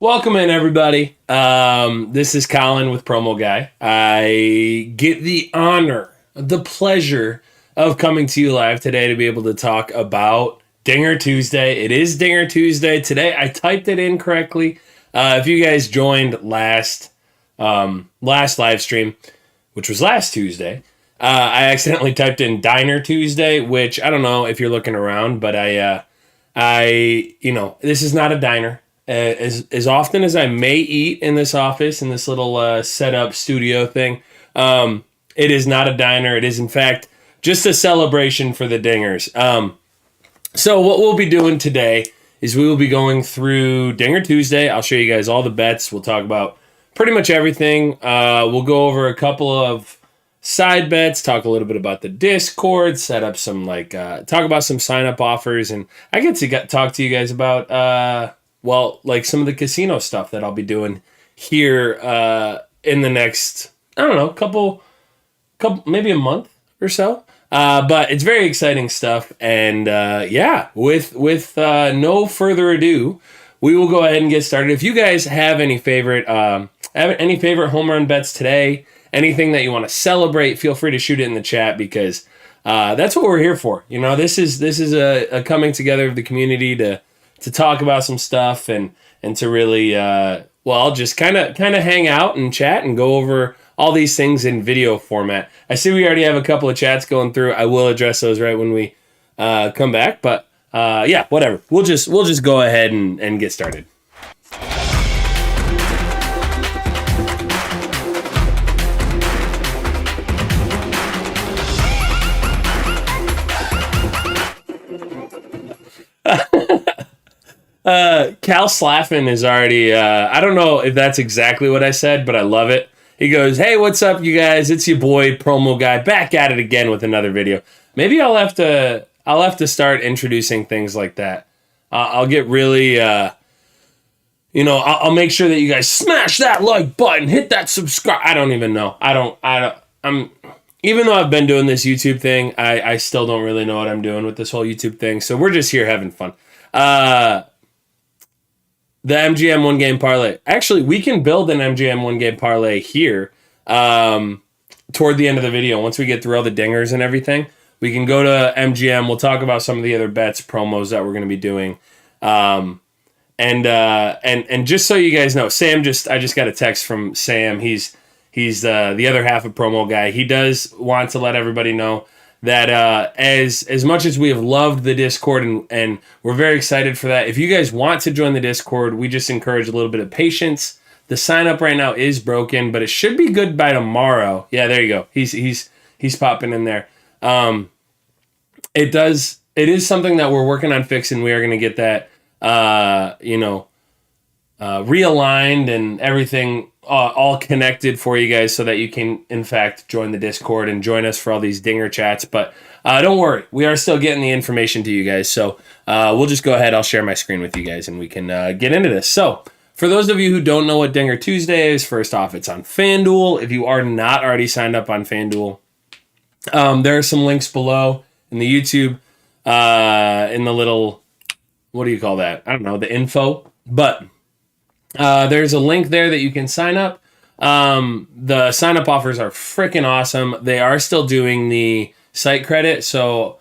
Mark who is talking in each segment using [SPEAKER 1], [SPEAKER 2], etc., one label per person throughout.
[SPEAKER 1] Welcome in, everybody. This is Colin with Promoguy. I get the honor, the pleasure of coming to you live today to be able to talk about Dinger Tuesday. It is Dinger Tuesday today. I typed it in correctly. If you guys joined last live stream, which was last Tuesday, I accidentally typed in Diner Tuesday, which I don't know if you're looking around, but this is not a diner. As often as I may eat in this office, in this little setup studio thing, it is not a diner. It is, in fact, just a celebration for the Dingers. So what we'll be doing today is we will be going through Dinger Tuesday. I'll show you guys all the bets. We'll talk about pretty much everything. We'll go over a couple of side bets, talk a little bit about the Discord, set up some talk about some sign-up offers, and I get to talk to you guys about some of the casino stuff that I'll be doing here in the next, I don't know, couple, maybe a month or so. But it's very exciting stuff. And with no further ado, we will go ahead and get started. If you guys have any favorite home run bets today, anything that you want to celebrate, feel free to shoot it in the chat because that's what we're here for. You know, this is a coming together of the community to talk about some stuff and to really, just kind of hang out and chat and go over all these things in video format. I see we already have a couple of chats going through. I will address those right when we come back. But whatever. We'll just go ahead and get started. Cal Slaffin is already, I don't know if that's exactly what I said, but I love it. He goes, "Hey, what's up, you guys? It's your boy Promoguy back at it again with another video." Maybe I'll have to start introducing things like that. I'll get really, I'll make sure that you guys smash that like button, hit that subscribe. I don't even know. Even though I've been doing this YouTube thing, I still don't really know what I'm doing with this whole YouTube thing. So we're just here having fun. The MGM one-game parlay. Actually, we can build an MGM one-game parlay here toward the end of the video. Once we get through all the dingers and everything, we can go to MGM. We'll talk about some of the other bets, promos that we're going to be doing. And just so you guys know, I just got a text from Sam. He's the other half of Promoguy. He does want to let everybody know that as much as we have loved the Discord and we're very excited for that, if you guys want to join the Discord, we just encourage a little bit of patience. The sign up right now is broken, but it should be good by tomorrow. Yeah, there you go. He's popping in there. It is something that we're working on fixing. We are going to get that realigned and everything all connected for you guys so that you can, in fact, join the Discord and join us for all these dinger chats. But don't worry, we are still getting the information to you guys. So we'll just go ahead. I'll share my screen with you guys and we can get into this. So for those of you who don't know what Dinger Tuesday is, first off, it's on Fanduel. If you are not already signed up on Fanduel, there are some links below in the YouTube, in the little, what do you call that? I don't know, the info. But there's a link there that you can sign up. The sign up offers are freaking awesome. They are still doing the site credit. So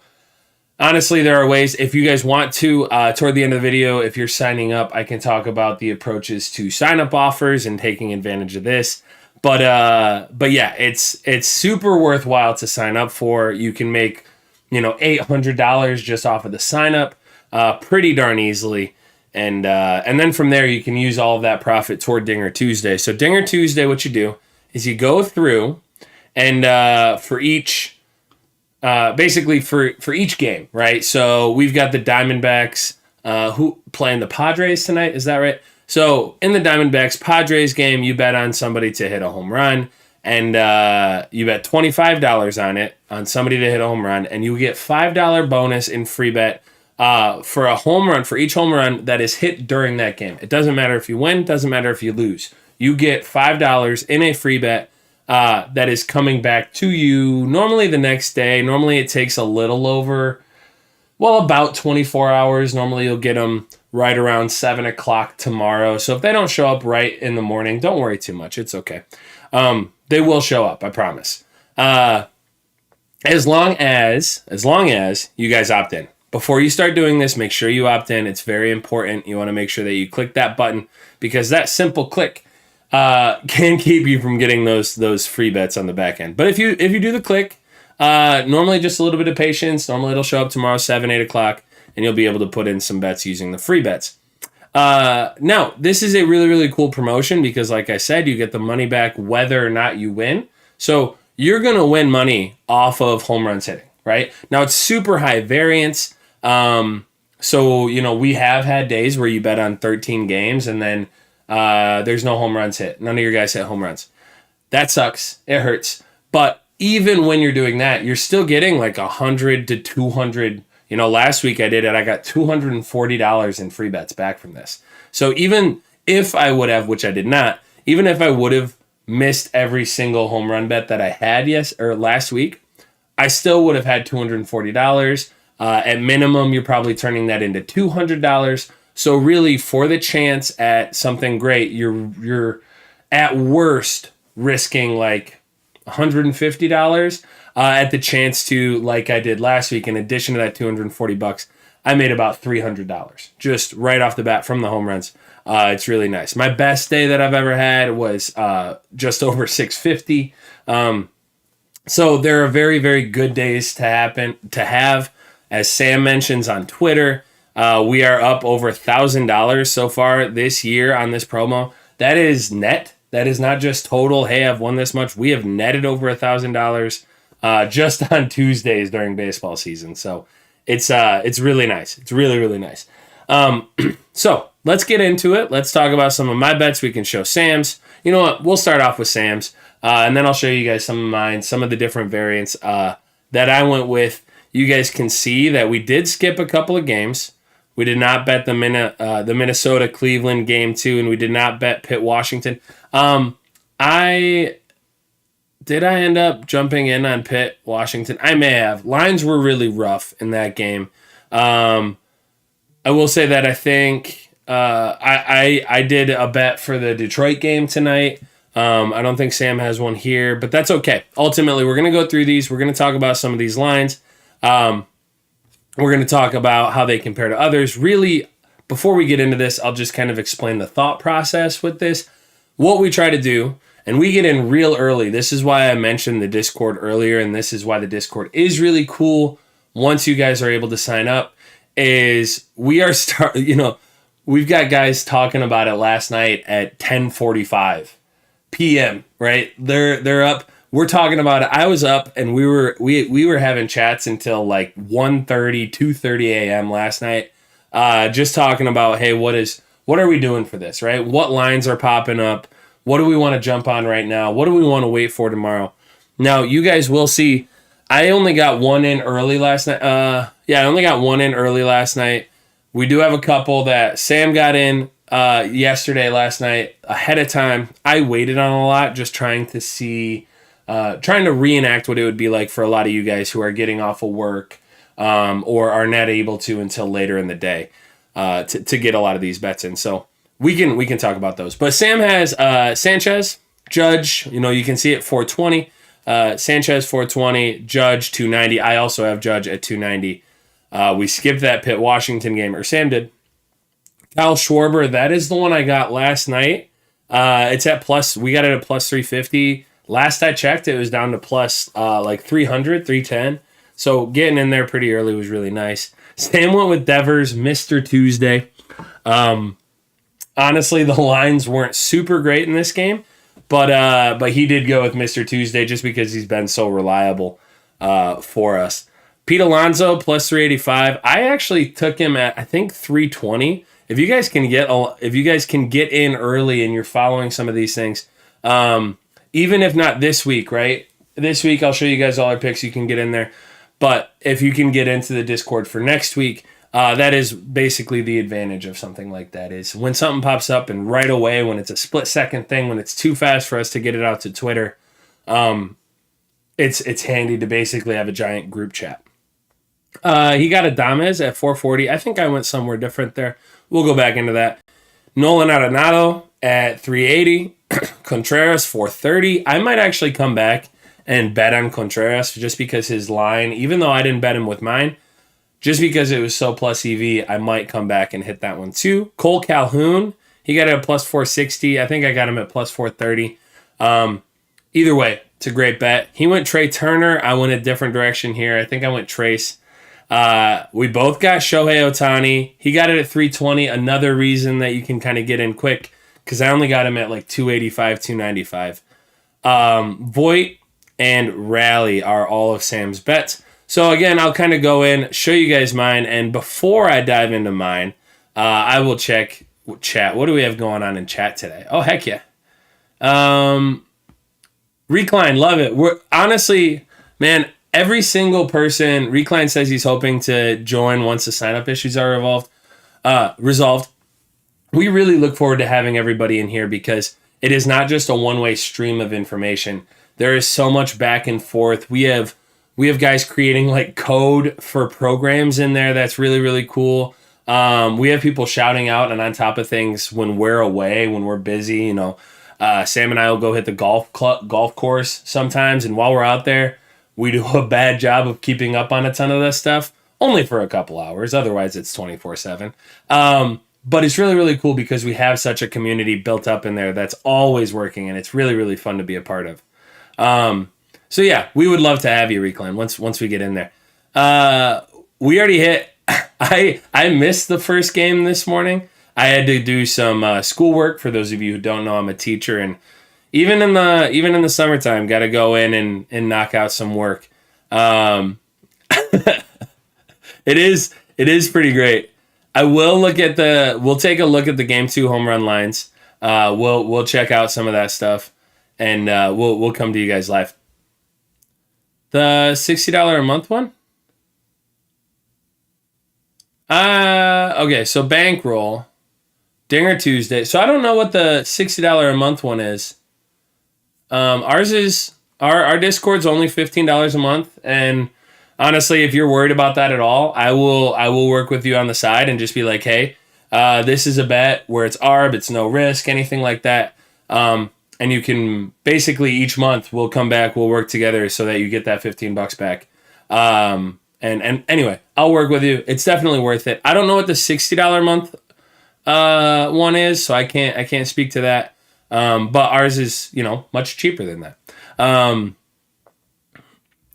[SPEAKER 1] honestly, there are ways, if you guys want to, toward the end of the video, if you're signing up, I can talk about the approaches to sign up offers and taking advantage of this. But yeah, it's super worthwhile to sign up for. You can make, $800 just off of the sign up, pretty darn easily. And then from there, you can use all of that profit toward Dinger Tuesday. So Dinger Tuesday, what you do is you go through and for each game, right? So we've got the Diamondbacks who playing the Padres tonight. Is that right? So in the Diamondbacks-Padres game, you bet on somebody to hit a home run. And you bet $25 on it, on somebody to hit a home run. And you get $5 bonus in free bet for a home run, for each home run that is hit during that game. It doesn't matter if you win, doesn't matter if you lose. You get $5 in a free bet that is coming back to you normally the next day. Normally it takes a little over, about 24 hours. Normally you'll get them right around 7 o'clock tomorrow. So if they don't show up right in the morning, don't worry too much. It's okay. They will show up, I promise. As long as you guys opt in. Before you start doing this, make sure you opt in. It's very important. You want to make sure that you click that button, because that simple click can keep you from getting those free bets on the back end. But if you do the click, normally just a little bit of patience. Normally it'll show up tomorrow, 7, 8 o'clock, and you'll be able to put in some bets using the free bets. Now, this is a really, really cool promotion because, like I said, you get the money back whether or not you win. So you're going to win money off of home runs hitting, right? Now, it's super high variance. So, we have had days where you bet on 13 games and then there's no home runs hit. None of your guys hit home runs. That sucks. It hurts. But even when you're doing that, you're still getting like 100 to 200. Last week I did it. I got $240 in free bets back from this. So even if I would have, which I did not, even if I would have missed every single home run bet that I had last week, I still would have had $240. At minimum, you're probably turning that into $200. So really, for the chance at something great, you're at worst risking like $150 at the chance to, like I did last week. In addition to that $240, I made about $300 just right off the bat from the home runs. It's really nice. My best day that I've ever had was just over $650. So there are very, very good days to have. As Sam mentions on Twitter, we are up over $1,000 so far this year on this promo. That is net. That is not just total. Hey, I've won this much. We have netted over $1,000 just on Tuesdays during baseball season. So it's really nice. It's really, really nice. So let's get into it. Let's talk about some of my bets. We can show Sam's. You know what? We'll start off with Sam's, and then I'll show you guys some of mine, some of the different variants that I went with. You guys can see that we did skip a couple of games. We did not bet the Minnesota-Cleveland game 2, and we did not bet Pitt-Washington. I end up jumping in on Pitt-Washington? I may have. Lines were really rough in that game. I will say that I think I did a bet for the Detroit game tonight. I don't think Sam has one here, but that's okay. Ultimately, we're going to go through these. We're going to talk about some of these lines. We're going to talk about how they compare to others. Really, before we get into this, I'll just kind of explain the thought process with this. What we try to do, and we get in real early. This is why I mentioned the Discord earlier, and this is why the Discord is really cool once you guys are able to sign up, is we've got guys talking about it last night at 10:45 p.m., right? They're up. We're talking about it. I was up and we were having chats until like 1:30, 2:30 a.m. last night, just talking about, hey, what are we doing for this, right? What lines are popping up? What do we want to jump on right now? What do we want to wait for tomorrow? Now, you guys will see, I only got one in early last night. I only got one in early last night. We do have a couple that Sam got in last night ahead of time. I waited on a lot, just trying to see, trying to reenact what it would be like for a lot of you guys who are getting off of work or are not able to until later in the day to get a lot of these bets in. So we can talk about those. But Sam has Sanchez, Judge. You can see it 420. Sanchez 420, Judge 290. I also have Judge at 290. We skipped that Pitt-Washington game, or Sam did. Kyle Schwarber, that is the one I got last night. It's at plus. We got it at plus 350. Last I checked, it was down to plus like 300, 310. So getting in there pretty early was really nice. Sam went with Devers, Mr. Tuesday. Honestly, the lines weren't super great in this game, but he did go with Mr. Tuesday just because he's been so reliable for us. Pete Alonso plus 385. I actually took him at, I think, 320. If you guys can get in early and you're following some of these things, even if not this week, right? This week I'll show you guys all our picks. You can get in there, but if you can get into the Discord for next week, that is basically the advantage of something like that. Is when something pops up and right away, when it's a split second thing, when it's too fast for us to get it out to Twitter, it's handy to basically have a giant group chat. He got Adames at 440. I think I went somewhere different there. We'll go back into that. Nolan Arenado at 380. Contreras 430. I might actually come back and bet on Contreras just because his line, even though I didn't bet him with mine, just because it was so plus EV, I might come back and hit that one too. Cole Calhoun, he got it at plus 460. I think I got him at plus 430. Either way, it's a great bet. He went Trey Turner. I went a different direction here. I think I went Trace. We both got Shohei Ohtani. He got it at 320. Another reason that you can kind of get in quick because I only got him at like 285, 295. Voit and Rally are all of Sam's bets. So again, I'll kind of go in, show you guys mine, and before I dive into mine, I will check chat. What do we have going on in chat today? Oh, heck yeah. Recline, love it. We're honestly, man, every single person, Recline says he's hoping to join once the sign-up issues are resolved. We really look forward to having everybody in here because it is not just a one-way stream of information. There is so much back and forth. We have guys creating like code for programs in there that's really, really cool. We have people shouting out and on top of things when we're away, when we're busy. You know, Sam and I will go hit the golf course sometimes, and while we're out there, we do a bad job of keeping up on a ton of this stuff. Only for a couple hours. Otherwise, it's 24/7. But it's really, really cool because we have such a community built up in there that's always working, and it's really, really fun to be a part of. So yeah, we would love to have you, Recline, once we get in there. We already hit. I missed the first game this morning. I had to do some schoolwork. For those of you who don't know, I'm a teacher, and even in the summertime, got to go in and knock out some work. It is pretty great. We'll take a look at the game 2 home run lines. We'll check out some of that stuff, and we'll come to you guys live. The $60 a month one? Okay, so bankroll, Dinger Tuesday. So I don't know what the $60 a month one is. Ours is our Discord's only $15 a month, and honestly, if you're worried about that at all, I will work with you on the side and just be like, hey, this is a bet where it's ARB, it's no risk, anything like that. And you can basically each month we'll come back, we'll work together so that you get that $15 back. And anyway, I'll work with you. It's definitely worth it. I don't know what the $60 a month one is, so I can't speak to that. But ours is, much cheaper than that.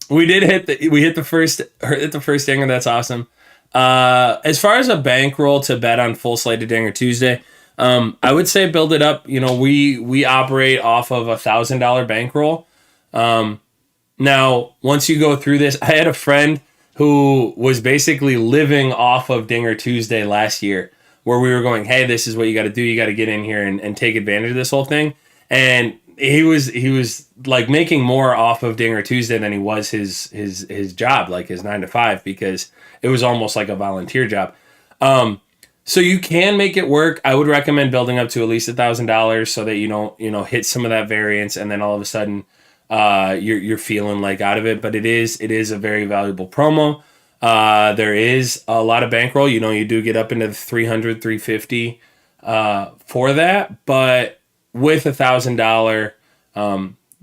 [SPEAKER 1] We hit the first dinger. That's awesome. As far as a bankroll to bet on full slate of Dinger Tuesday, I would say build it up. We operate off of $1,000 bankroll. Now, once you go through this, I had a friend who was basically living off of Dinger Tuesday last year, where we were going, hey, this is what you got to do. You got to get in here and take advantage of this whole thing. And he was like making more off of Dinger Tuesday than he was his job, like his 9 to 5, because it was almost like a volunteer job. So you can make it work. I would recommend building up to at least $1,000 so that you don't, hit some of that variance, and then all of a sudden, you're feeling like out of it. But it is a very valuable promo. There is a lot of bankroll. You do get up into the 300, 350 for that, but with $1,000,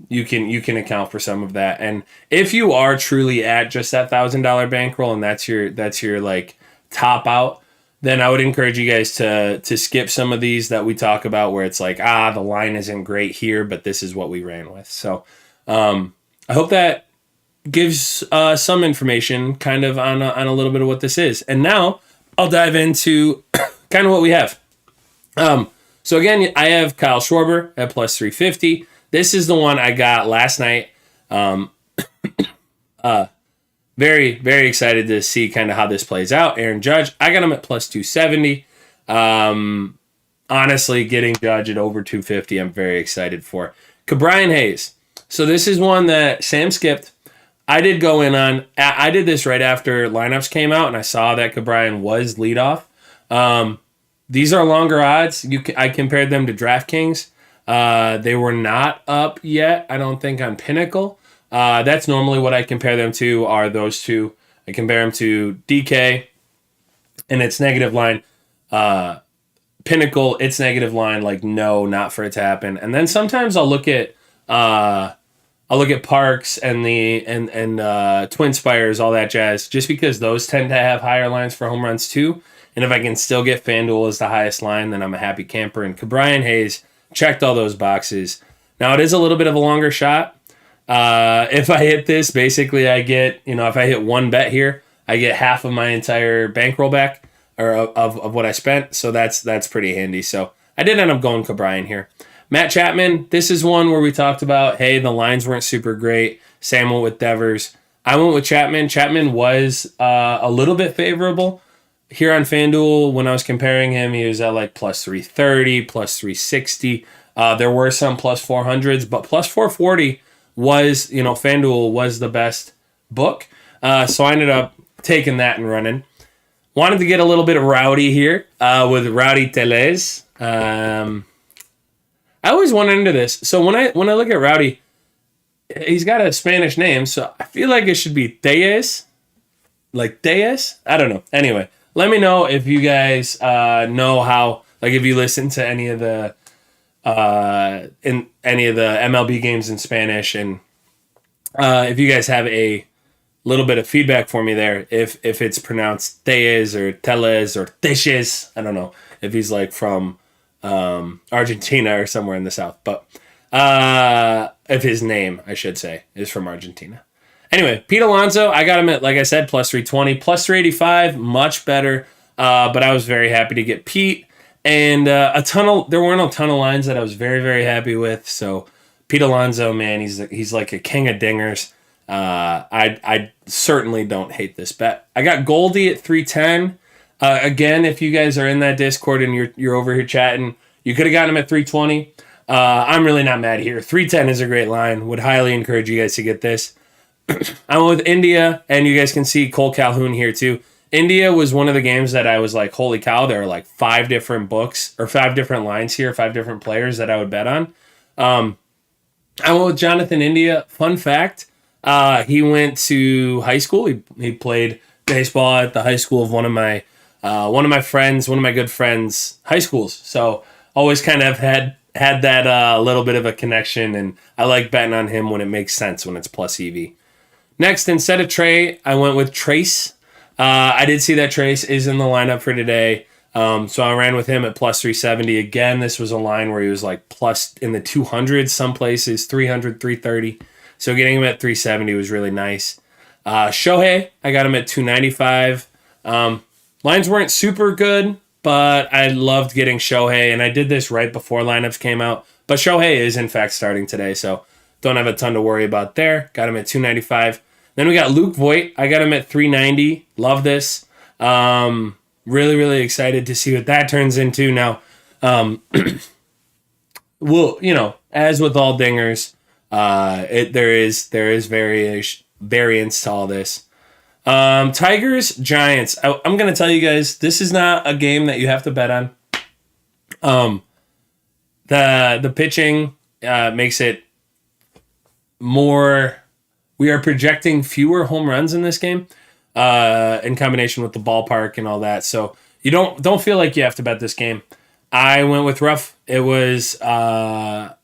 [SPEAKER 1] you can account for some of that. And if you are truly at just that $1,000 bankroll and that's your like top out, then I would encourage you guys to skip some of these that we talk about where it's like, the line isn't great here, but this is what we ran with. So I hope that gives some information kind of on a little bit of what this is. And now I'll dive into kind of what we have. So again, I have Kyle Schwarber at plus 350. This is the one I got last night. Very, very excited to see kind of how this plays out. Aaron Judge, I got him at plus 270. Honestly, getting Judge at over 250, I'm very excited for. Brian Hayes. So this is one that Sam skipped. I did go in on. I did this right after lineups came out, and I saw that Cabrian was leadoff. These are longer odds. I compared them to DraftKings. They were not up yet, I don't think, on Pinnacle. That's normally what I compare them to, are those two. I compare him to DK and its negative line. Pinnacle, its negative line, like no, not for it to happen. And then sometimes I'll look at Parks and Twin Spires, all that jazz, just because those tend to have higher lines for home runs too. And if I can still get Fanduel as the highest line, then I'm a happy camper. And Cabrian Hayes checked all those boxes. Now it is a little bit of a longer shot. If I hit this, basically I get, if I hit one bet here, I get half of my entire bankroll back, or of what I spent. So that's pretty handy. So I did end up going Cabrian here. Matt Chapman, this is one where we talked about, hey, the lines weren't super great. Sam went with Devers. I went with Chapman. Chapman was a little bit favorable. Here on FanDuel, when I was comparing him, he was at like plus 330, plus 360. There were some plus 400s, but plus 440 was, FanDuel was the best book. So I ended up taking that and running. Wanted to get a little bit rowdy here with Rowdy Tellez. I always went into this. So when I look at Rowdy, he's got a Spanish name, so I feel like it should be Tellez. Like Tellez? I don't know. Anyway, let me know if you guys know how, like if you listen to any of the MLB games in Spanish, and if you guys have a little bit of feedback for me there, if it's pronounced Tellez or Tellez or Teches. I don't know if he's like from Argentina or somewhere in the south, but if his name, I should say, is from Argentina. Anyway, Pete Alonso, I got him at, like I said, plus 320, plus 385, much better. But I was very happy to get Pete. And there weren't a ton of lines that I was very, very happy with. So Pete Alonso, man, he's like a king of dingers. I certainly don't hate this bet. I got Goldie at 310. Again, if you guys are in that Discord and you're over here chatting, you could have gotten him at 320. I'm really not mad here. 310 is a great line. Would highly encourage you guys to get this. I went with India, and you guys can see Cole Calhoun here too. India was one of the games that I was like, holy cow, there are like 5 different books or 5 different lines here, 5 different players that I would bet on. I went with Jonathan India. Fun fact, he went to high school. He played baseball at the high school of one of my good friends' high schools. So always kind of had that little bit of a connection, and I like betting on him when it makes sense, when it's plus EV. Next, instead of Trey, I went with Trace. I did see that Trace is in the lineup for today. So I ran with him at plus 370. Again, this was a line where he was like plus in the 200s, some places, 300, 330. So getting him at 370 was really nice. Shohei, I got him at 295. Lines weren't super good, but I loved getting Shohei, and I did this right before lineups came out. But Shohei is, in fact, starting today, so don't have a ton to worry about there. Got him at 295. Then we got Luke Voigt. I got him at 390. Love this. Really, really excited to see what that turns into. Now, well, as with all dingers, there is variance to all this. Tigers, Giants. I'm going to tell you guys, this is not a game that you have to bet on. The pitching makes it more. We are projecting fewer home runs in this game, in combination with the ballpark and all that. So you don't feel like you have to bet this game. I went with rough. It was a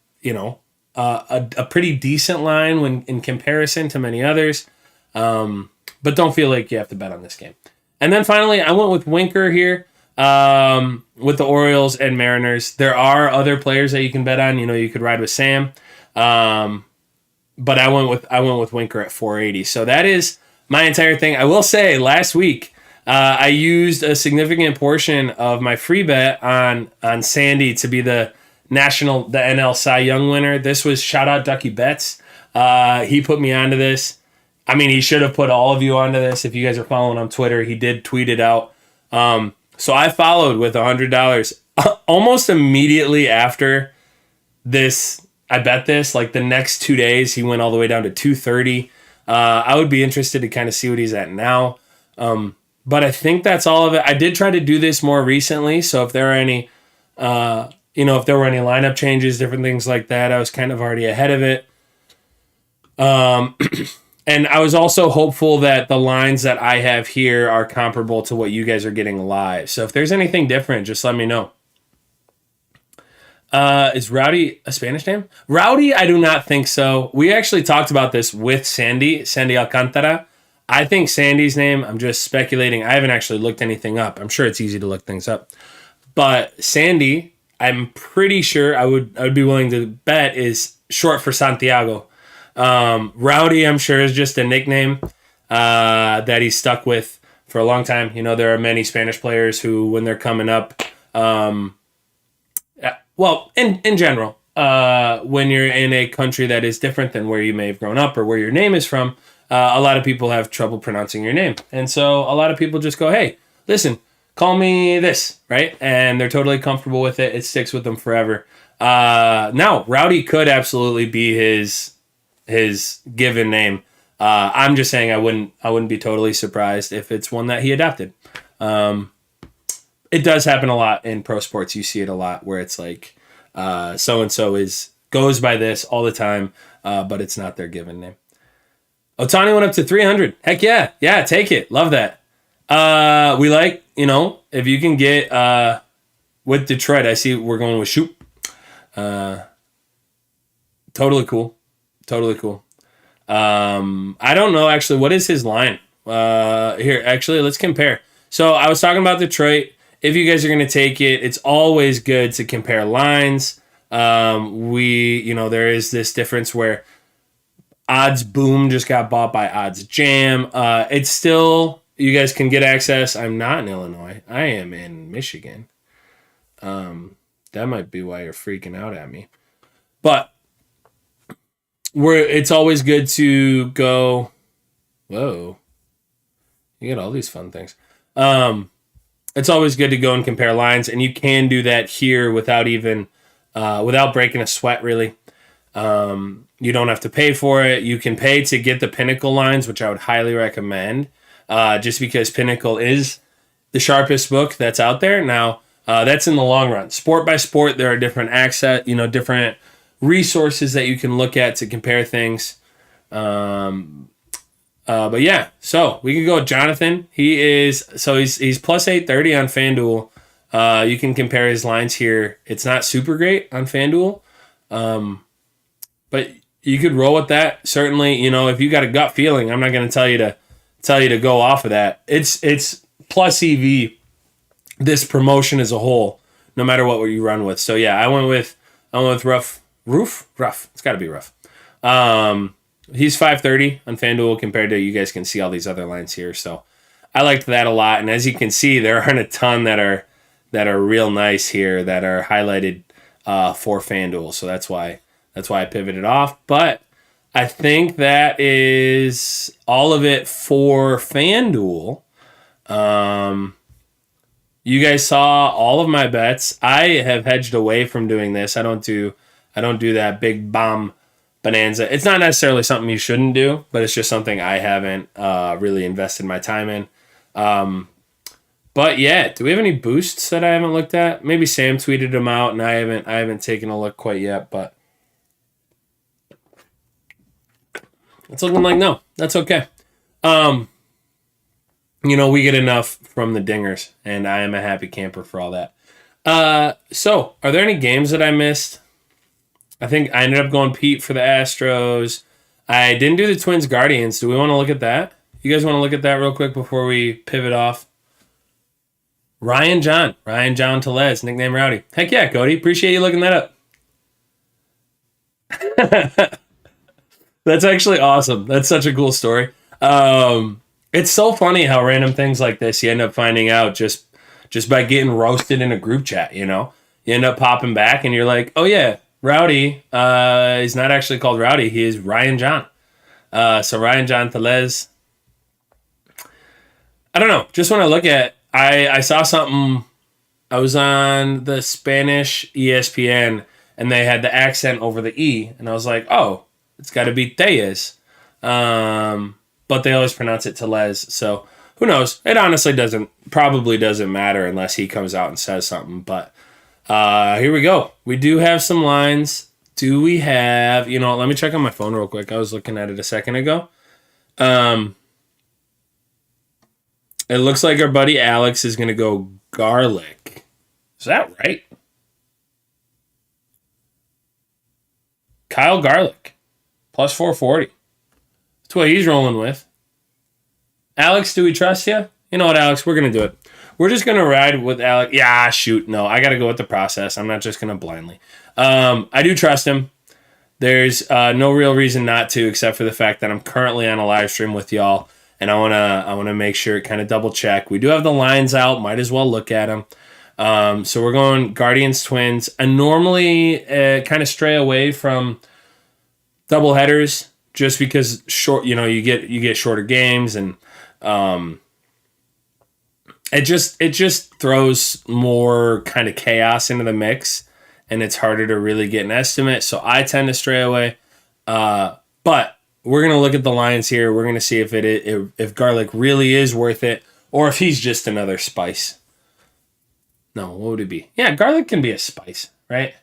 [SPEAKER 1] pretty decent line when in comparison to many others. But don't feel like you have to bet on this game. And then finally, I went with Winker here with the Orioles and Mariners. There are other players that you can bet on. You could ride with Sam. But I went with Winker at 480. So that is my entire thing. I will say last week I used a significant portion of my free bet on Sandy to be the NL Cy Young winner. This was shout out Ducky Betts. He put me onto this. I mean, he should have put all of you onto this. If you guys are following on Twitter, he did tweet it out. So I followed with $100 almost immediately after this. I bet this, like the next 2 days, he went all the way down to 230. I would be interested to kind of see what he's at now. But I think that's all of it. I did try to do this more recently. So if there are any, if there were any lineup changes, different things like that, I was kind of already ahead of it. And I was also hopeful that the lines that I have here are comparable to what you guys are getting live. So if there's anything different, just let me know. Is Rowdy a Spanish name? Rowdy, I do not think so. We actually talked about this with Sandy Alcantara. I think Sandy's name, I'm just speculating. I haven't actually looked anything up. I'm sure it's easy to look things up. But Sandy, I'm pretty sure I would be willing to bet is short for Santiago. Rowdy, I'm sure, is just a nickname that he's stuck with for a long time. You know, there are many Spanish players who, when they're coming up, well, in general, when you're in a country that is different than where you may have grown up or where your name is from, a lot of people have trouble pronouncing your name. And so a lot of people just go, hey, listen, call me this, right? And they're totally comfortable with it. It sticks with them forever. Now, Rowdy could absolutely be his given name. I'm just saying I wouldn't be totally surprised if it's one that he adopted. It does happen a lot in pro sports. You see it a lot where it's like so-and-so goes by this all the time, but it's not their given name. Ohtani went up to 300. Heck yeah. Yeah, take it. Love that. We like, if you can get with Detroit, I see we're going with Shoop. Totally cool. Totally cool. I don't know, actually, what is his line? Here, actually, let's compare. So I was talking about Detroit. If you guys are going to take it, it's always good to compare lines. There is this difference where Odds Boom just got bought by Odds Jam. It's still, you guys can get access. I'm not in Illinois. I am in Michigan. That might be why you're freaking out at me. But it's always good to go. Whoa. You get all these fun things. It's always good to go and compare lines, and you can do that here without breaking a sweat, really. You don't have to pay for it. You can pay to get the Pinnacle lines, which I would highly recommend, just because Pinnacle is the sharpest book that's out there. Now, that's in the long run. Sport by sport, there are different different resources that you can look at to compare things. But yeah, so we can go with Jonathan. He's plus 830 on FanDuel. You can compare his lines here. It's not super great on FanDuel, but you could roll with that. Certainly, if you got a gut feeling, I'm not going to tell you to go off of that. It's plus EV. This promotion as a whole, no matter what you run with. So yeah, I went with rough. It's got to be rough. He's 530 on FanDuel compared to, you guys can see all these other lines here. So I liked that a lot. And as you can see, there aren't a ton that are real nice here that are highlighted for FanDuel. So that's why I pivoted off. But I think that is all of it for FanDuel. You guys saw all of my bets. I have hedged away from doing this. I don't do that big bomb bonanza. It's not necessarily something you shouldn't do, but it's just something I haven't really invested my time in. But yeah, do we have any boosts that I haven't looked at? Maybe Sam tweeted them out, and I haven't taken a look quite yet. But it's looking like no. That's okay. We get enough from the dingers, and I am a happy camper for all that. So are there any games that I missed? I think I ended up going Pete for the Astros. I didn't do the Twins Guardians. Do we want to look at that? You guys want to look at that real quick before we pivot off? Ryan John Tellez, nickname Rowdy. Heck yeah, Cody. Appreciate you looking that up. That's actually awesome. That's such a cool story. It's so funny how random things like this you end up finding out just by getting roasted in a group chat, You end up popping back and you're like, oh yeah, Rowdy is not actually called Rowdy. He is Ryan John. So Ryan John Tellez. I don't know. Just when I look at, I saw something. I was on the Spanish ESPN and they had the accent over the E, and I was like, oh, it's got to be Tellez. But they always pronounce it Tellez. So who knows? It honestly probably doesn't matter unless he comes out and says something. But here we go. We do have some lines. Do we have, let me check on my phone real quick. I was looking at it a second ago. Um, it looks like our buddy Alex is going to go garlic. Is that right? Kyle Garlick, plus 440. That's what he's rolling with. Alex, do we trust you? You know what, Alex? We're going to do it. We're just going to ride with Alex. Yeah, shoot. No, I got to go with the process. I'm not just going to blindly. I do trust him. There's no real reason not to, except for the fact that I'm currently on a live stream with y'all, and I wanna make sure, kind of double check. We do have the lines out. Might as well look at them. So we're going Guardians Twins. I normally kind of stray away from double headers just because you get shorter games, and it just throws more kind of chaos into the mix, and it's harder to really get an estimate. So I tend to stray away. But we're gonna look at the lines here. We're gonna see if Garlic really is worth it, or if he's just another spice. No, what would it be? Yeah, garlic can be a spice, right?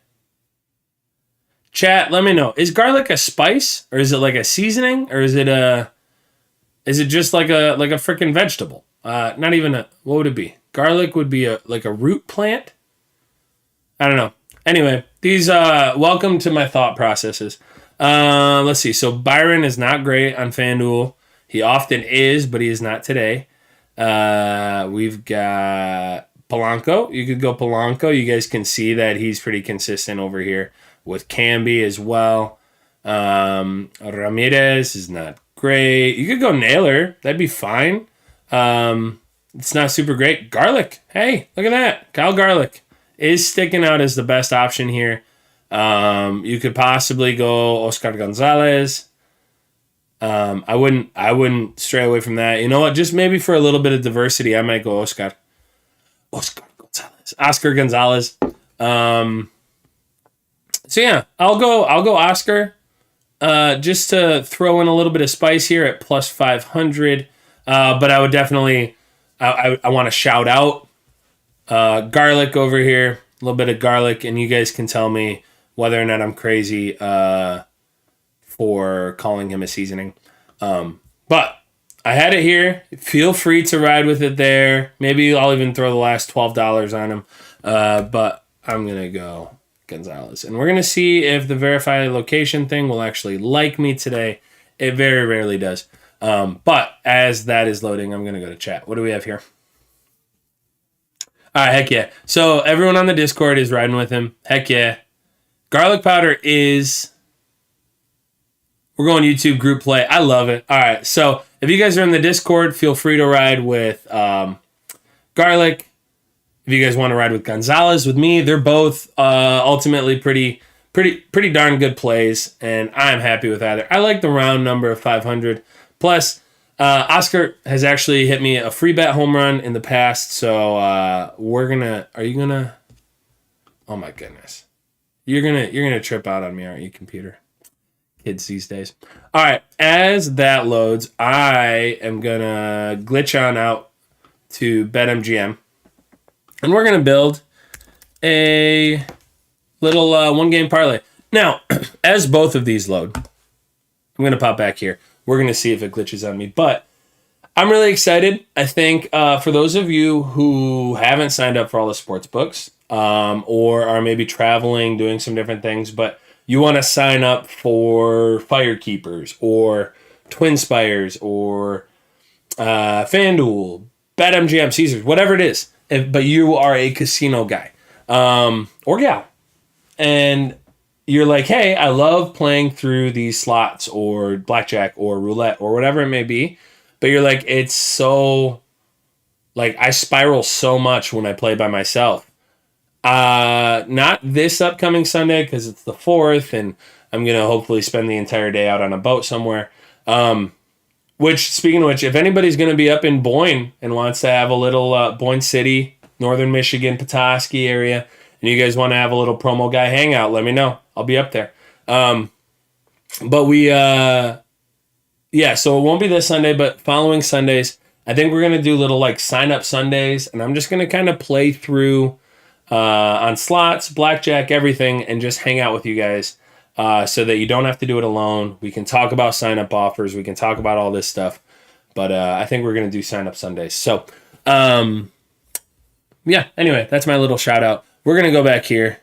[SPEAKER 1] Chat, let me know. Is garlic a spice, or is it like a seasoning, or is it just like a freaking vegetable? Not even what would it be? Garlic would be like a root plant. I don't know. Anyway, these welcome to my thought processes. Let's see. So Byron is not great on FanDuel. He often is, but he is not today. We've got Polanco. You could go Polanco. You guys can see that he's pretty consistent over here with Camby as well. Ramirez is not great. You could go Naylor. That'd be fine. It's not super great. Garlic. Hey, look at that. Kyle Garlic is sticking out as the best option here. You could possibly go Oscar Gonzalez. I wouldn't stray away from that. You know what? Just maybe for a little bit of diversity, I might go Oscar Gonzalez. So yeah, I'll go Oscar. Just to throw in a little bit of spice here at plus 500. But I would definitely, I want to shout out garlic over here, a little bit of garlic, and you guys can tell me whether or not I'm crazy for calling him a seasoning. But I had it here. Feel free to ride with it there. Maybe I'll even throw the last $12 on him. But I'm going to go Gonzalez. And we're going to see if the verify location thing will actually like me today. It very rarely does. But as that is loading, I'm going to go to chat. What do we have here? All right, heck yeah. So everyone on the Discord is riding with him. Heck yeah. Garlic powder is... We're going YouTube group play. I love it. All right, so if you guys are in the Discord, feel free to ride with Garlic. If you guys want to ride with Gonzalez with me, they're both ultimately pretty darn good plays, and I'm happy with either. I like the round number of 500. Plus, Oscar has actually hit me a free bet home run in the past, so we're gonna. Are you gonna? Oh my goodness, you're gonna trip out on me, aren't you, computer? Kids these days. All right, as that loads, I am gonna glitch on out to BetMGM, and we're gonna build a little one-game parlay. Now, as both of these load, I'm gonna pop back here. We're gonna see if it glitches on me, but I'm really excited. I think for those of you who haven't signed up for all the sports books, or are maybe traveling, doing some different things, but you want to sign up for Firekeepers or Twinspires or FanDuel, BetMGM, Caesars, whatever it is. But you are a casino guy or gal. And you're like, hey, I love playing through these slots or blackjack or roulette or whatever it may be. But you're like, it's so, like, I spiral so much when I play by myself. Not this upcoming Sunday because it's the 4th and I'm going to hopefully spend the entire day out on a boat somewhere. Which, speaking of which, if anybody's going to be up in Boyne and wants to have a little Boyne City, Northern Michigan, Petoskey area, and you guys want to have a little Promoguy hangout, let me know. I'll be up there. But we, so it won't be this Sunday, but following Sundays, I think we're going to do little like sign up Sundays, and I'm just going to kind of play through on slots, blackjack, everything, and just hang out with you guys. so that you don't have to do it alone. We can talk about sign-up offers. We can talk about all this stuff. But I think we're going to do sign-up Sundays. So, yeah, anyway, that's my little shout-out. We're going to go back here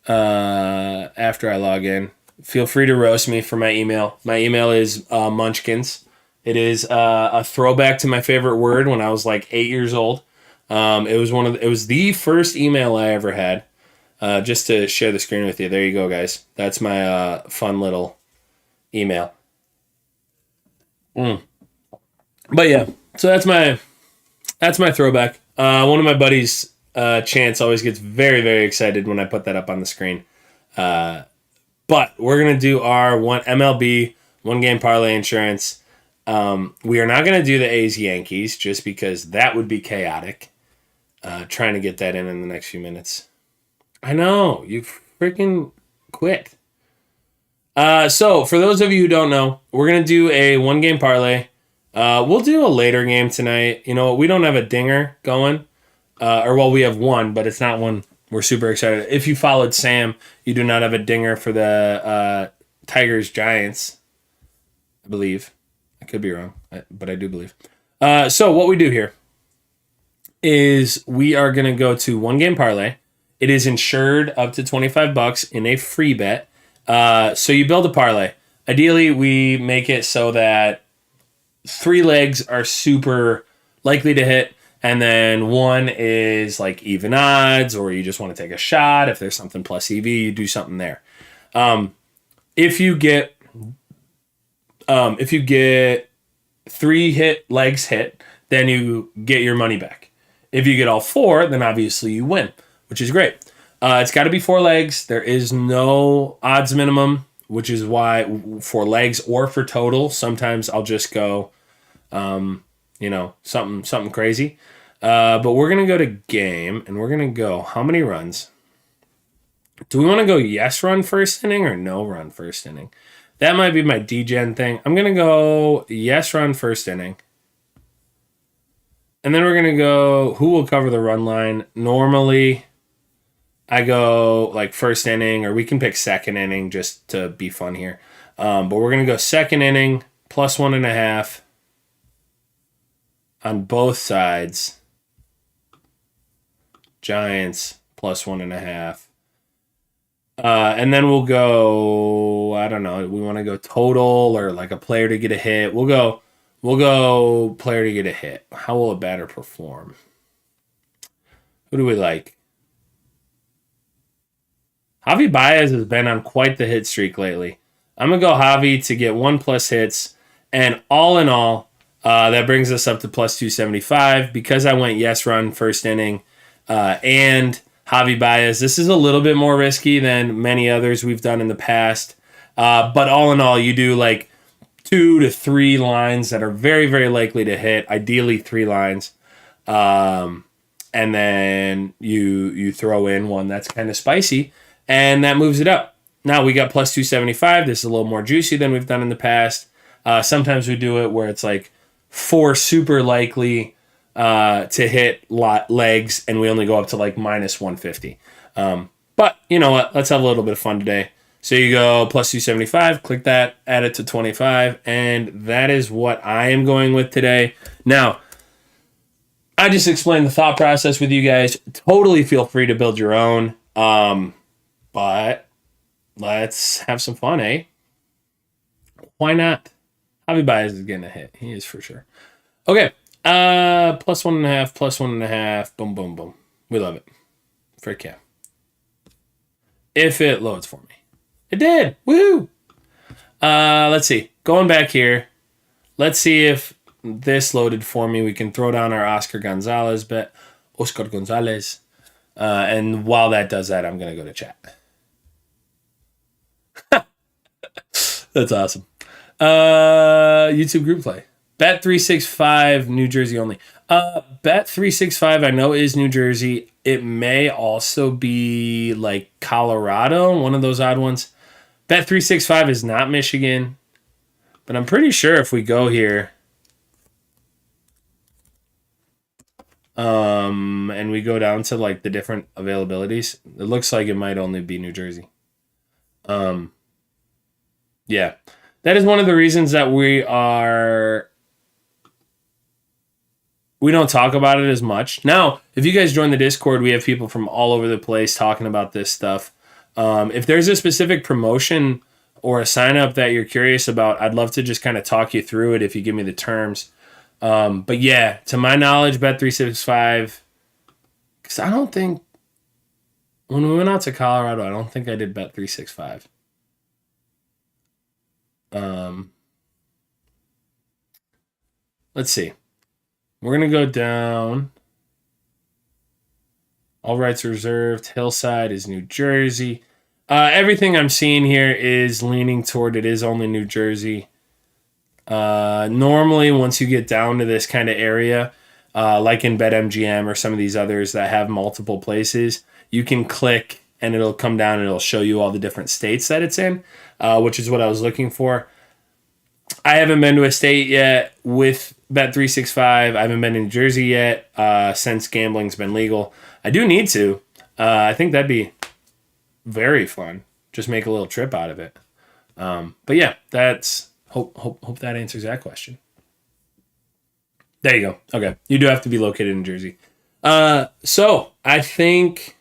[SPEAKER 1] after I log in. Feel free to roast me for my email. My email is Munchkins. It is a throwback to my favorite word when I was like 8 years old. It was the first email I ever had. Just to share the screen with you. There you go, guys. That's my fun little email. But yeah, so that's my throwback. One of my buddies, Chance, always gets very, very excited when I put that up on the screen. But we're gonna do our one MLB one game parlay insurance. We are not gonna do the A's Yankees just because that would be chaotic. Trying to get that in the next few minutes. I know, you freaking quit. So for those of you who don't know, we're gonna do a one game parlay. We'll do a later game tonight. You know, we don't have a dinger going. We have one, but it's not one we're super excited. If you followed Sam, you do not have a dinger for the Tigers Giants, I believe. I could be wrong, but I do believe. So what we do here is we are going to go to one game parlay. It is insured up to $25 in a free bet. So you build a parlay. Ideally, we make it so that 3 legs are super likely to hit, and then 1 is like even odds, or you just want to take a shot. If there's something plus EV, you do something there. If you get 3 legs hit, then you get your money back. If you get all 4, then obviously you win, which is great. It's got to be 4 legs. There is no odds minimum, which is why for legs or for total, sometimes I'll just go, something crazy. But we're going to go to game, and we're going to go how many runs? Do we want to go yes run first inning or no run first inning? That might be my DGen thing. I'm going to go yes run first inning. And then we're going to go who will cover the run line. Normally, I go like first inning, or we can pick second inning just to be fun here. But we're going to go second inning plus 1.5 on both sides. Giants plus 1.5. And then we'll go, I don't know, we want to go total or like a player to get a hit. We'll go player to get a hit. How will a batter perform? Who do we like? Javi Baez has been on quite the hit streak lately. I'm going to go Javi to get 1+ hits. And all in all, that brings us up to plus 275. Because I went yes run first inning and Javi Baez, this is a little bit more risky than many others we've done in the past. But all in all, you do like 2 to 3 lines that are very, very likely to hit. Ideally 3 lines. And then you throw in one that's kind of spicy. And that moves it up. Now we got plus 275. This is a little more juicy than we've done in the past. Sometimes we do it where it's like 4 super likely to hit legs, and we only go up to like minus 150. But you know what? Let's have a little bit of fun today. So you go plus 275, click that, add it to 25, and that is what I am going with today. Now, I just explained the thought process with you guys. Totally feel free to build your own. But let's have some fun, eh? Why not? Javi Baez is getting a hit. He is for sure. Okay. Plus 1.5, plus 1.5. Boom, boom, boom. We love it. Frick yeah. If it loads for me. It did. Woo! Let's see. Going back here. Let's see if this loaded for me. We can throw down our Oscar Gonzalez bet. Oscar Gonzalez. And while that does that, I'm going to go to chat. That's awesome. YouTube group play. Bet365, New Jersey only. Bet365, I know is New Jersey. It may also be like Colorado, one of those odd ones. Bet365 is not Michigan. But I'm pretty sure if we go here and we go down to like the different availabilities, it looks like it might only be New Jersey. Yeah. That is one of the reasons that we don't talk about it as much. Now, if you guys join the Discord, we have people from all over the place talking about this stuff. If there's a specific promotion or a sign up that you're curious about, I'd love to just kind of talk you through it if you give me the terms. But yeah, to my knowledge, Bet365, because I don't think, when we went out to Colorado, I don't think I did Bet365. Let's see. We're going to go down. All rights reserved. Hillside is New Jersey. Everything I'm seeing here is leaning toward it is only New Jersey. Normally, once you get down to this kind of area, like in BetMGM or some of these others that have multiple places, you can click and it'll come down and it'll show you all the different states that it's in, which is what I was looking for. I haven't been to a state yet with Bet365. I haven't been in New Jersey yet since gambling's been legal. I do need to. I think that'd be very fun. Just make a little trip out of it. But yeah, that's hope that answers that question. There you go. Okay, you do have to be located in Jersey. So I think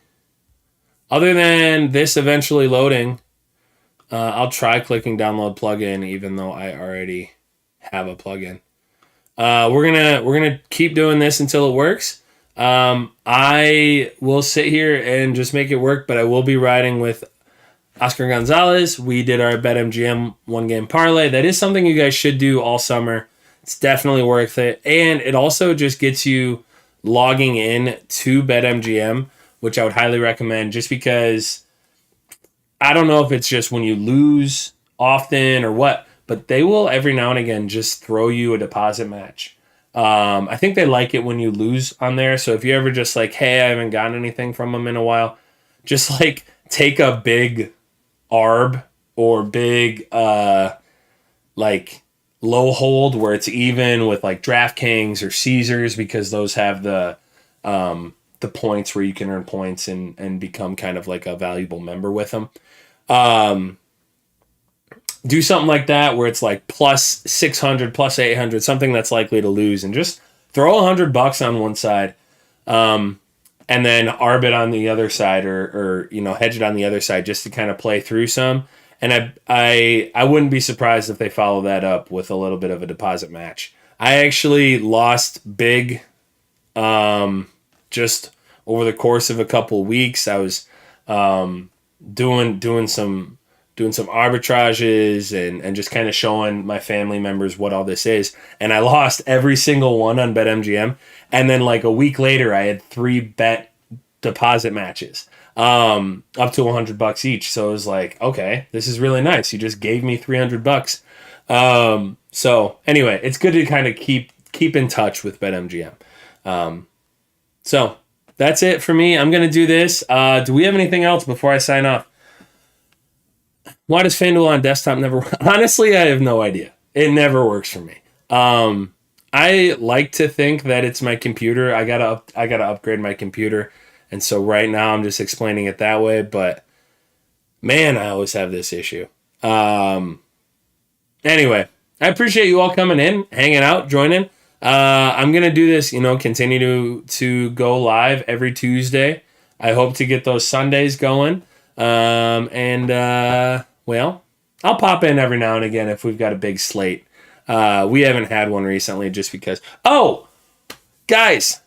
[SPEAKER 1] other than this eventually loading, I'll try clicking download plugin, even though I already have a plugin. We're gonna keep doing this until it works. I will sit here and just make it work, but I will be riding with Oscar Gonzalez. We did our BetMGM one-game parlay. That is something you guys should do all summer. It's definitely worth it, and it also just gets you logging in to BetMGM, which I would highly recommend, just because I don't know if it's just when you lose often or what, but they will every now and again just throw you a deposit match. I think they like it when you lose on there. So if you ever just like, hey, I haven't gotten anything from them in a while, just like take a big ARB or big like low hold where it's even with like DraftKings or Caesars, because those have the points where you can earn points and become kind of like a valuable member with them. Do something like that where it's like plus 600, plus 800, something that's likely to lose, and just throw $100 on one side, and then arb it on the other side, or hedge it on the other side, just to kind of play through some. And I wouldn't be surprised if they follow that up with a little bit of a deposit match. I actually lost big, just over the course of a couple weeks. I was doing some arbitrages and just kind of showing my family members what all this is. And I lost every single one on BetMGM. And then like a week later, I had 3 bet deposit matches, up to $100 each. So it was like, okay, this is really nice. You just gave me $300. So anyway, it's good to kind of keep in touch with BetMGM. So that's it for me. I'm going to do this. Do we have anything else before I sign off? Why does Fanduel on desktop never work? Honestly, I have no idea. It never works for me. I like to think that it's my computer. I gotta upgrade my computer, and so right now I'm just explaining it that way. But man, I always have this issue. Anyway, I appreciate you all coming in, hanging out, joining. I'm gonna do this, continue to go live every Tuesday. I hope to get those Sundays going. Well, I'll pop in every now and again if we've got a big slate. We haven't had one recently just because. Oh, guys,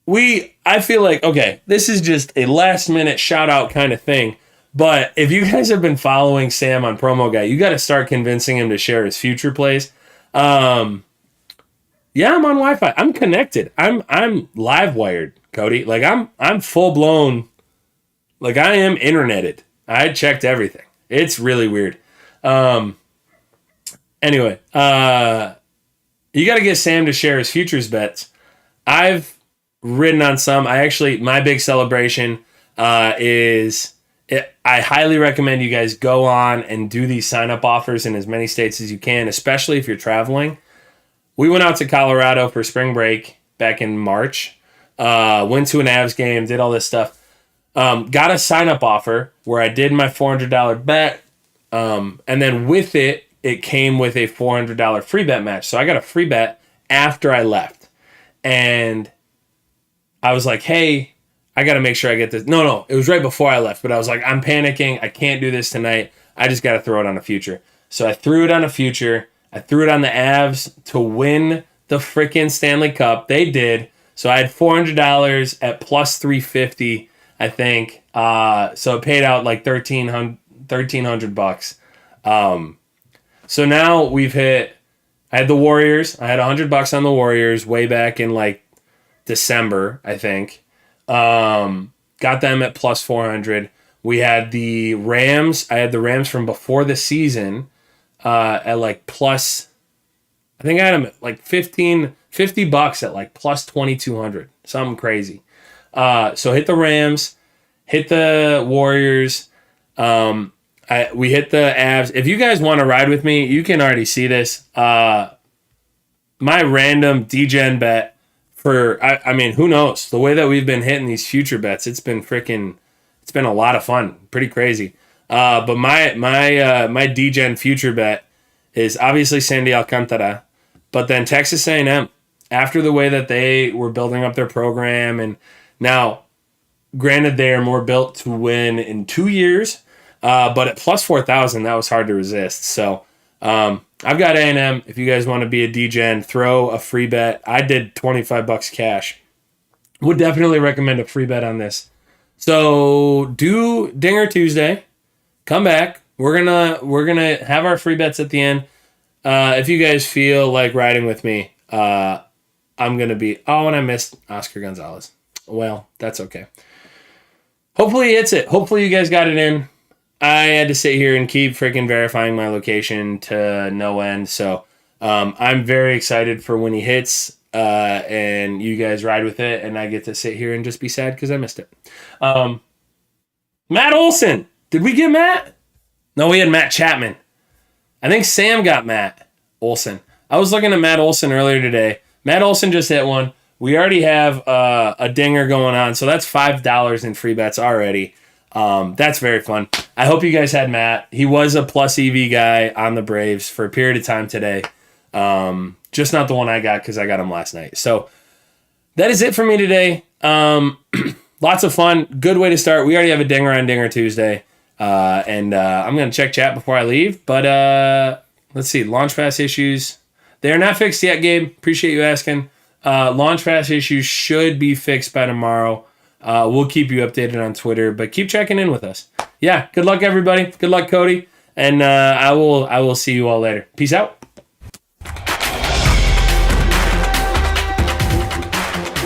[SPEAKER 1] I feel like, okay, this is just a last minute shout out kind of thing. But if you guys have been following Sam on Promoguy, you got to start convincing him to share his future plays. Yeah, I'm on Wi-Fi. I'm connected. I'm live wired, Cody. Like I'm full blown. Like I am interneted. I checked everything. It's really weird. Anyway, you got to get Sam to share his futures bets. I've ridden on some. My big celebration is I highly recommend you guys go on and do these sign-up offers in as many states as you can, especially if you're traveling. We went out to Colorado for spring break back in March. Went to an Avs game, did all this stuff. Got a sign-up offer where I did my $400 bet. And then with it, it came with a $400 free bet match. So I got a free bet after I left. And I was like, hey, I got to make sure I get this. No, it was right before I left. But I was like, I'm panicking. I can't do this tonight. I just got to throw it on a future. So I threw it on a future. I threw it on the Avs to win the freaking Stanley Cup. They did. So I had $400 at plus 350, I think. So it paid out like $1,300. So now we've hit. I had the Warriors. I had $100 on the Warriors way back in like December, I think. Got them at plus 400. We had the Rams. I had the Rams from before the season at like plus. I think I had them at like $50 at like plus 2,200. Something crazy. So hit the Rams, hit the Warriors. We hit the Avs. If you guys want to ride with me, you can already see this. My random DGen bet for, I mean, who knows? The way that we've been hitting these future bets, it's been a lot of fun. Pretty crazy. But my DGen future bet is obviously Sandy Alcantara, but then Texas A&M. After the way that they were building up their program, and now, granted, they are more built to win in 2 years, but at plus 4,000, that was hard to resist. So I've got A&M. If you guys want to be a DGen, throw a free bet. I did $25 cash. Would definitely recommend a free bet on this. So do Dinger Tuesday. Come back. We're gonna have our free bets at the end. If you guys feel like riding with me, I'm going to be... Oh, and I missed Oscar Gonzalez. Well, that's okay. Hopefully he hits it. Hopefully you guys got it in. I had to sit here and keep freaking verifying my location to no end. So I'm very excited for when he hits and you guys ride with it. And I get to sit here and just be sad because I missed it. Matt Olson. Did we get Matt? No, we had Matt Chapman. I think Sam got Matt Olson. I was looking at Matt Olson earlier today. Matt Olson just hit one. We already have a dinger going on, so that's $5 in free bets already. That's very fun. I hope you guys had Matt. He was a plus EV guy on the Braves for a period of time today. Just not the one I got because I got him last night. So that is it for me today. Lots of fun. Good way to start. We already have a dinger on Dinger Tuesday. And I'm going to check chat before I leave. But let's see. Launch pass issues. They're not fixed yet, Gabe. Appreciate you asking. Launch pass issues should be fixed by tomorrow. We'll keep you updated on Twitter, but keep checking in with us. Yeah, good luck, everybody. Good luck, Cody. And I will see you all later. Peace out.